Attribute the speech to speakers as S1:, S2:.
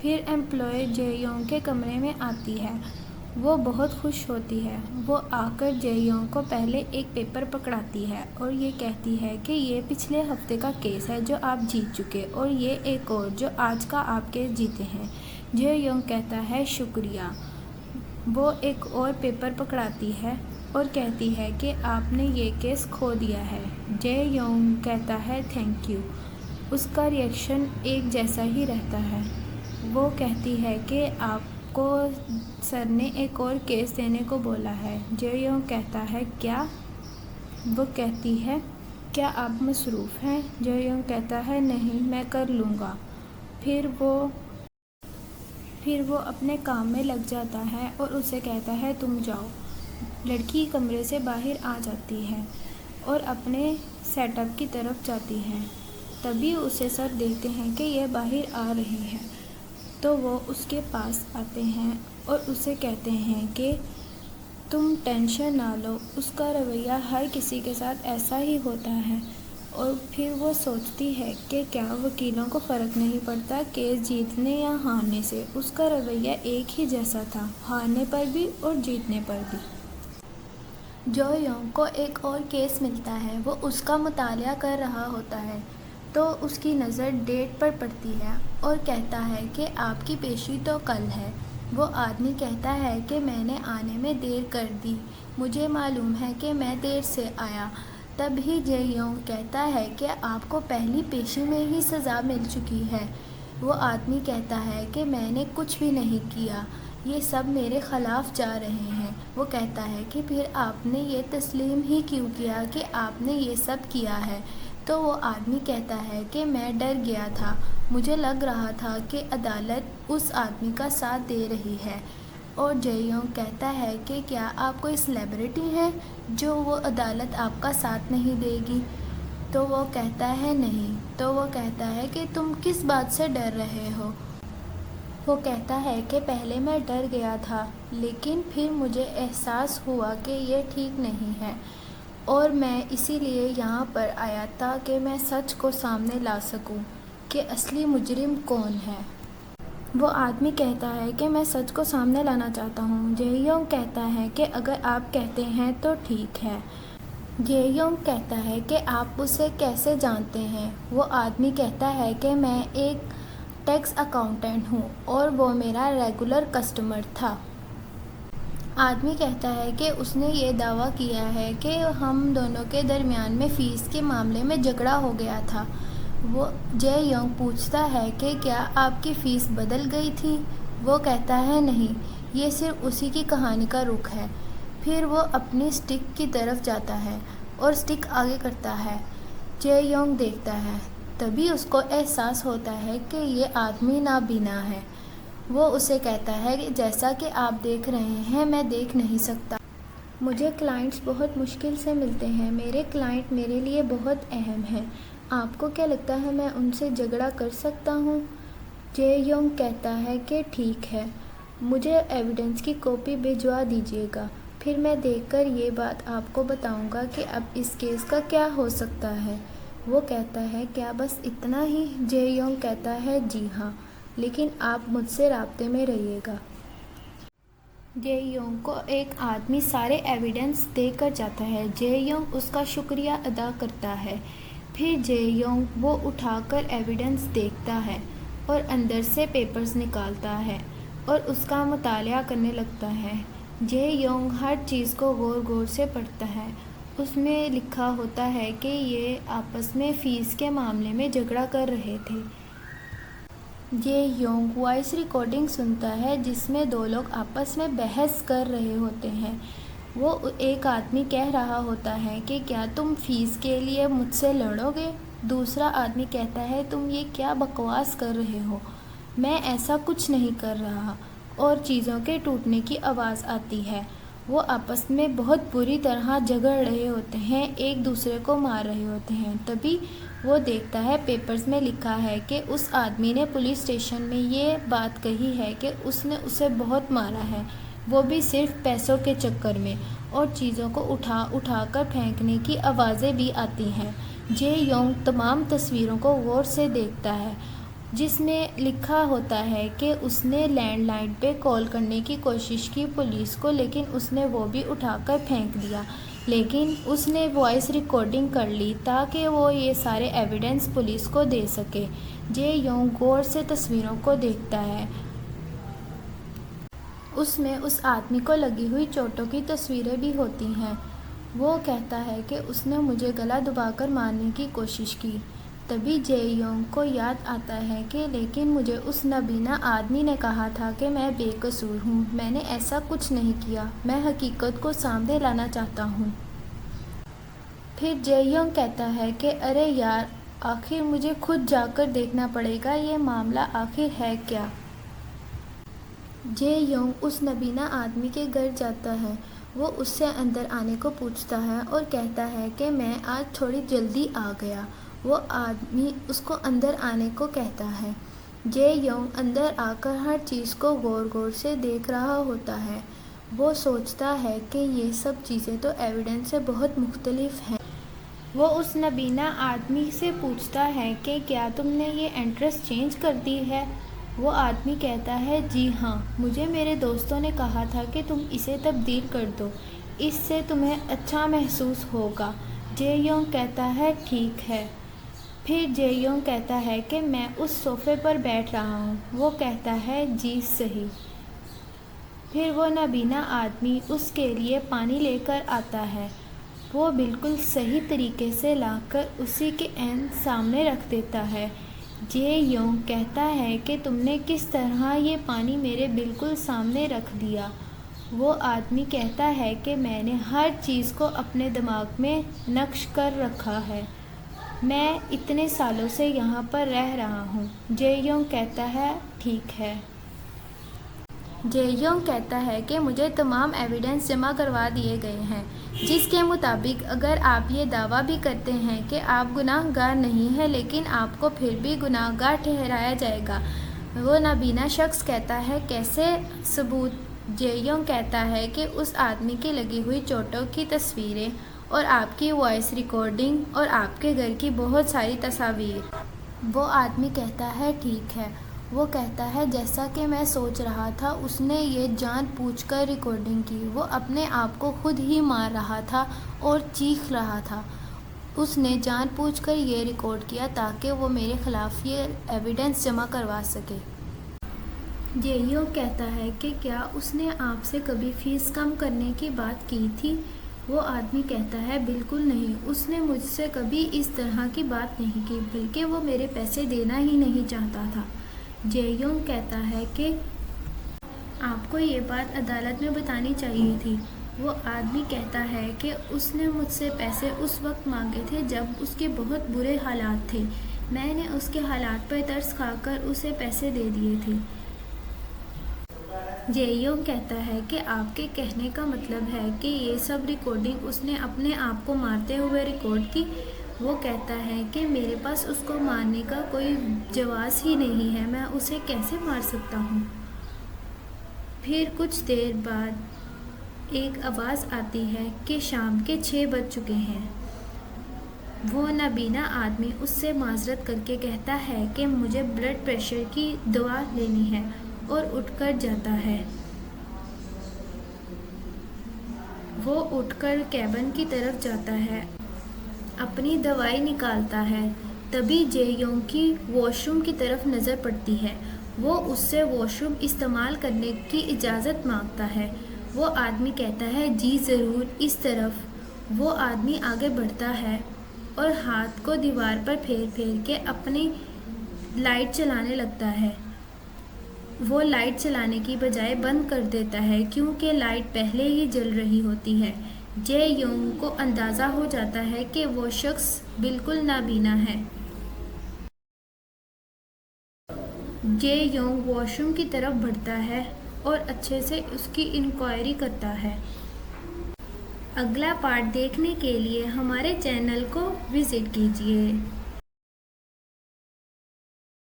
S1: پھر ایمپلائی جے یونگ کے کمرے میں آتی ہے۔ وہ بہت خوش ہوتی ہے۔ وہ آ کر جے یونگ کو پہلے ایک پیپر پکڑاتی ہے اور یہ کہتی ہے کہ یہ پچھلے ہفتے کا کیس ہے جو آپ جیت چکے، اور یہ ایک اور جو آج کا آپ کیس جیتے ہیں۔ جے یونگ کہتا ہے شکریہ۔ وہ ایک اور پیپر پکڑاتی ہے اور کہتی ہے کہ آپ نے یہ کیس کھو دیا ہے۔ جے یونگ کہتا ہے تھینک یو۔ اس کا ری ایکشن ایک جیسا ہی رہتا ہے۔ وہ کہتی ہے کہ آپ کو سر نے ایک اور کیس دینے کو بولا ہے۔ جے یونگ کہتا ہے کیا؟ وہ کہتی ہے کیا آپ مصروف ہیں؟ جے یونگ کہتا ہے نہیں، میں کر لوں گا۔ پھر وہ اپنے کام میں لگ جاتا ہے اور اسے کہتا ہے تم جاؤ۔ لڑکی کمرے سے باہر آ جاتی ہے اور اپنے سیٹ اپ کی طرف جاتی ہے۔ تبھی اسے سر دیکھتے ہیں کہ یہ باہر آ رہی ہے، تو وہ اس کے پاس آتے ہیں اور اسے کہتے ہیں کہ تم ٹینشن نہ لو، اس کا رویہ ہر کسی کے ساتھ ایسا ہی ہوتا ہے۔ اور پھر وہ سوچتی ہے کہ کیا وکیلوں کو فرق نہیں پڑتا کیس جیتنے یا ہارنے سے؟ اس کا رویہ ایک ہی جیسا تھا، ہارنے پر بھی اور جیتنے پر بھی۔ جے یونگ کو ایک اور کیس ملتا ہے۔ وہ اس کا مطالعہ کر رہا ہوتا ہے تو اس کی نظر ڈیٹ پر پڑتی ہے اور کہتا ہے کہ آپ کی پیشی تو کل ہے۔ وہ آدمی کہتا ہے کہ میں نے آنے میں دیر کر دی، مجھے معلوم ہے کہ میں دیر سے آیا۔ تب ہی جے یونگ کہتا ہے کہ آپ کو پہلی پیشی میں ہی سزا مل چکی ہے۔ وہ آدمی کہتا ہے کہ میں نے کچھ بھی نہیں کیا، یہ سب میرے خلاف جا رہے ہیں۔ وہ کہتا ہے کہ پھر آپ نے یہ تسلیم ہی کیوں کیا کہ آپ نے یہ سب کیا ہے؟ تو وہ آدمی کہتا ہے کہ میں ڈر گیا تھا، مجھے لگ رہا تھا کہ عدالت اس آدمی کا ساتھ دے رہی ہے۔ اور جے یونگ کہتا ہے کہ کیا آپ کوئی سیلیبریٹی ہیں جو وہ عدالت آپ کا ساتھ نہیں دے گی؟ تو وہ کہتا ہے نہیں۔ تو وہ کہتا ہے کہ تم کس بات سے ڈر رہے ہو؟ وہ کہتا ہے کہ پہلے میں ڈر گیا تھا، لیکن پھر مجھے احساس ہوا کہ یہ ٹھیک نہیں ہے، اور میں اسی لیے یہاں پر آیا تاکہ میں سچ کو سامنے لا سکوں کہ اصلی مجرم کون ہے۔ وہ آدمی کہتا ہے کہ میں سچ کو سامنے لانا چاہتا ہوں۔ جے یونگ کہتا ہے کہ اگر آپ کہتے ہیں تو ٹھیک ہے۔ جے یونگ کہتا ہے کہ آپ اسے کیسے جانتے ہیں؟ وہ آدمی کہتا ہے کہ میں ایک ٹیکس اکاؤنٹنٹ ہوں اور وہ میرا ریگولر کسٹمر تھا۔ آدمی کہتا ہے کہ اس نے یہ دعویٰ کیا ہے کہ ہم دونوں کے درمیان میں فیس کے معاملے میں جھگڑا ہو گیا تھا۔ جے یونگ پوچھتا ہے کہ کیا آپ کی فیس بدل گئی تھی؟ وہ کہتا ہے نہیں، یہ صرف اسی کی کہانی کا رخ ہے۔ پھر وہ اپنی سٹک کی طرف جاتا ہے اور سٹک آگے کرتا ہے۔ جے یونگ دیکھتا ہے، تبھی اس کو احساس ہوتا ہے کہ یہ آدمی نابینا ہے۔ وہ اسے کہتا ہے کہ جیسا کہ آپ دیکھ رہے ہیں میں دیکھ نہیں سکتا۔ مجھے کلائنٹس بہت مشکل سے ملتے ہیں، میرے کلائنٹ میرے لیے بہت اہم ہیں۔ آپ کو کیا لگتا ہے میں ان سے جھگڑا کر سکتا ہوں؟ جے یونگ کہتا ہے کہ ٹھیک ہے، مجھے ایویڈنس کی کاپی بھجوا دیجیے گا، پھر میں دیکھ کر یہ بات آپ کو بتاؤں گا کہ اب اس کیس کا کیا ہو سکتا ہے۔ وہ کہتا ہے کیا بس اتنا ہی؟ جے یونگ کہتا ہے جی ہاں، لیکن آپ مجھ سے رابطے میں رہیے گا۔ جے یونگ کو ایک آدمی سارے ایویڈنس دے کر جاتا ہے۔ جے یونگ اس کا شکریہ ادا کرتا ہے۔ پھر جے یونگ وہ اٹھا کر ایویڈنس دیکھتا ہے اور اندر سے پیپرز نکالتا ہے اور اس کا مطالعہ کرنے لگتا ہے۔ جے یونگ ہر چیز کو غور سے پڑھتا ہے۔ اس میں لکھا ہوتا ہے کہ یہ آپس میں فیس کے معاملے میں جھگڑا کر رہے تھے۔ جے یونگ وائس ریکارڈنگ سنتا ہے جس میں دو لوگ آپس میں بحث کر رہے ہوتے ہیں۔ وہ ایک آدمی کہہ رہا ہوتا ہے کہ کیا تم فیس کے لیے مجھ سے لڑو گے؟ دوسرا آدمی کہتا ہے تم یہ کیا بکواس کر رہے ہو، میں ایسا کچھ نہیں کر رہا، اور چیزوں کے ٹوٹنے کی آواز آتی ہے۔ وہ آپس میں بہت بری طرح جھگڑ رہے ہوتے ہیں، ایک دوسرے کو مار رہے ہوتے ہیں۔ تبھی وہ دیکھتا ہے پیپرز میں لکھا ہے کہ اس آدمی نے پولیس اسٹیشن میں یہ بات کہی ہے کہ اس نے اسے بہت مارا ہے، وہ بھی صرف پیسوں کے چکر میں، اور چیزوں کو اٹھا کر پھینکنے کی آوازیں بھی آتی ہیں۔ جے یونگ تمام تصویروں کو غور سے دیکھتا ہے۔ جس میں لکھا ہوتا ہے کہ اس نے لینڈ لائن پہ کال کرنے کی کوشش کی پولیس کو، لیکن اس نے وہ بھی اٹھا کر پھینک دیا، لیکن اس نے وائس ریکارڈنگ کر لی تاکہ وہ یہ سارے ایویڈنس پولیس کو دے سکے۔ جے یونگ غور سے تصویروں کو دیکھتا ہے۔ اس میں اس آدمی کو لگی ہوئی چوٹوں کی تصویریں بھی ہوتی ہیں۔ وہ کہتا ہے کہ اس نے مجھے گلا دبا کر مارنے کی کوشش کی۔ تبھی جے یونگ کو یاد آتا ہے کہ لیکن مجھے اس نابینا آدمی نے کہا تھا کہ میں بے قصور ہوں، میں نے ایسا کچھ نہیں کیا، میں حقیقت کو سامنے لانا چاہتا ہوں۔ پھر جے یونگ کہتا ہے کہ ارے یار، آخر مجھے خود جا کر دیکھنا پڑے گا، یہ معاملہ آخر ہے کیا؟ جے یونگ اس نابینا آدمی کے گھر جاتا ہے۔ وہ اس سے اندر آنے کو پوچھتا ہے اور کہتا ہے کہ میں آج تھوڑی جلدی آ گیا۔ وہ آدمی اس کو اندر آنے کو کہتا ہے۔ جے یونگ اندر آ کر ہر چیز کو غور غور سے دیکھ رہا ہوتا ہے۔ وہ سوچتا ہے کہ یہ سب چیزیں تو ایویڈنس سے بہت مختلف ہیں۔ وہ اس نابینا آدمی سے پوچھتا ہے کہ کیا تم نے یہ ایڈریس چینج کر دی ہے؟ وہ آدمی کہتا ہے جی ہاں، مجھے میرے دوستوں نے کہا تھا کہ تم اسے تبدیل کر دو، اس سے تمہیں اچھا محسوس ہوگا۔ جے یونگ کہتا ہے ٹھیک ہے۔ پھر جے یونگ کہتا ہے کہ میں اس صوفے پر بیٹھ رہا ہوں۔ وہ کہتا ہے جی صحیح۔ پھر وہ نابینا آدمی اس کے لیے پانی لے کر آتا ہے۔ وہ بالکل صحیح طریقے سے لا کر اسی کے عین سامنے رکھ دیتا ہے۔ جے یونگ کہتا ہے کہ تم نے کس طرح یہ پانی میرے بالکل سامنے رکھ دیا؟ وہ آدمی کہتا ہے کہ میں نے ہر چیز کو اپنے دماغ میں نقش کر رکھا ہے، میں اتنے سالوں سے یہاں پر رہ رہا ہوں۔ جے یونگ کہتا ہے ٹھیک ہے۔ جے یونگ کہتا ہے کہ مجھے تمام ایویڈنس جمع کروا دیے گئے ہیں، جس کے مطابق اگر آپ یہ دعویٰ بھی کرتے ہیں کہ آپ گناہ گار نہیں ہیں، لیکن آپ کو پھر بھی گناہ گار ٹھہرایا جائے گا۔ وہ نابینا شخص کہتا ہے کیسے ثبوت؟ جے یونگ کہتا ہے کہ اس آدمی کی لگی ہوئی چوٹوں کی تصویریں اور آپ کی وائس ریکارڈنگ اور آپ کے گھر کی بہت ساری تصاویر۔ وہ آدمی کہتا ہے ٹھیک ہے۔ وہ کہتا ہے جیسا کہ میں سوچ رہا تھا، اس نے یہ جان بوجھ کر ریکارڈنگ کی، وہ اپنے آپ کو خود ہی مار رہا تھا اور چیخ رہا تھا۔ اس نے جان بوجھ کر یہ ریکارڈ کیا تاکہ وہ میرے خلاف یہ ایویڈنس جمع کروا سکے۔ جے یونگ کہتا ہے کہ کیا اس نے آپ سے کبھی فیس کم کرنے کی بات کی تھی؟ وہ آدمی کہتا ہے بالکل نہیں، اس نے مجھ سے کبھی اس طرح کی بات نہیں کی، بلکہ وہ میرے پیسے دینا ہی نہیں چاہتا تھا۔ جے یونگ کہتا ہے کہ آپ کو یہ بات عدالت میں بتانی چاہیے تھی۔ وہ آدمی کہتا ہے کہ اس نے مجھ سے پیسے اس وقت مانگے تھے جب اس کے بہت برے حالات تھے، میں نے اس کے حالات پر ترس کھا کر اسے پیسے دے دیے تھے۔ جے یونگ کہتا ہے کہ آپ کے کہنے کا مطلب ہے کہ یہ سب ریکارڈنگ اس نے اپنے آپ کو مارتے ہوئے ریکارڈ کی؟ وہ کہتا ہے کہ میرے پاس اس کو مارنے کا کوئی جواز ہی نہیں ہے، میں اسے کیسے مار سکتا ہوں؟ پھر کچھ دیر بعد ایک آواز آتی ہے کہ شام کے 6 بج چکے ہیں۔ وہ نابینا آدمی اس سے معذرت کر کے کہتا ہے کہ مجھے بلڈ پریشر کی دوا لینی ہے اور اٹھ کر جاتا ہے۔ وہ اٹھ کر کیبن کی طرف جاتا ہے، اپنی دوائی نکالتا ہے۔ تبھی جے یونگ کی واش روم کی طرف نظر پڑتی ہے۔ وہ اس سے واش روم استعمال کرنے کی اجازت مانگتا ہے۔ وہ آدمی کہتا ہے جی ضرور، اس طرف۔ وہ آدمی آگے بڑھتا ہے اور ہاتھ کو دیوار پر پھیر پھیر کے اپنی لائٹ چلانے لگتا ہے۔ وہ لائٹ چلانے کی بجائے بند کر دیتا ہے کیونکہ لائٹ پہلے ہی جل رہی ہوتی ہے۔ جے یونگ کو اندازہ ہو جاتا ہے کہ وہ شخص بالکل نابینا ہے۔ جے یونگ واش روم کی طرف بڑھتا ہے اور اچھے سے اس کی انکوائری کرتا ہے۔ اگلا پارٹ دیکھنے کے لیے ہمارے چینل کو وزٹ کیجیے۔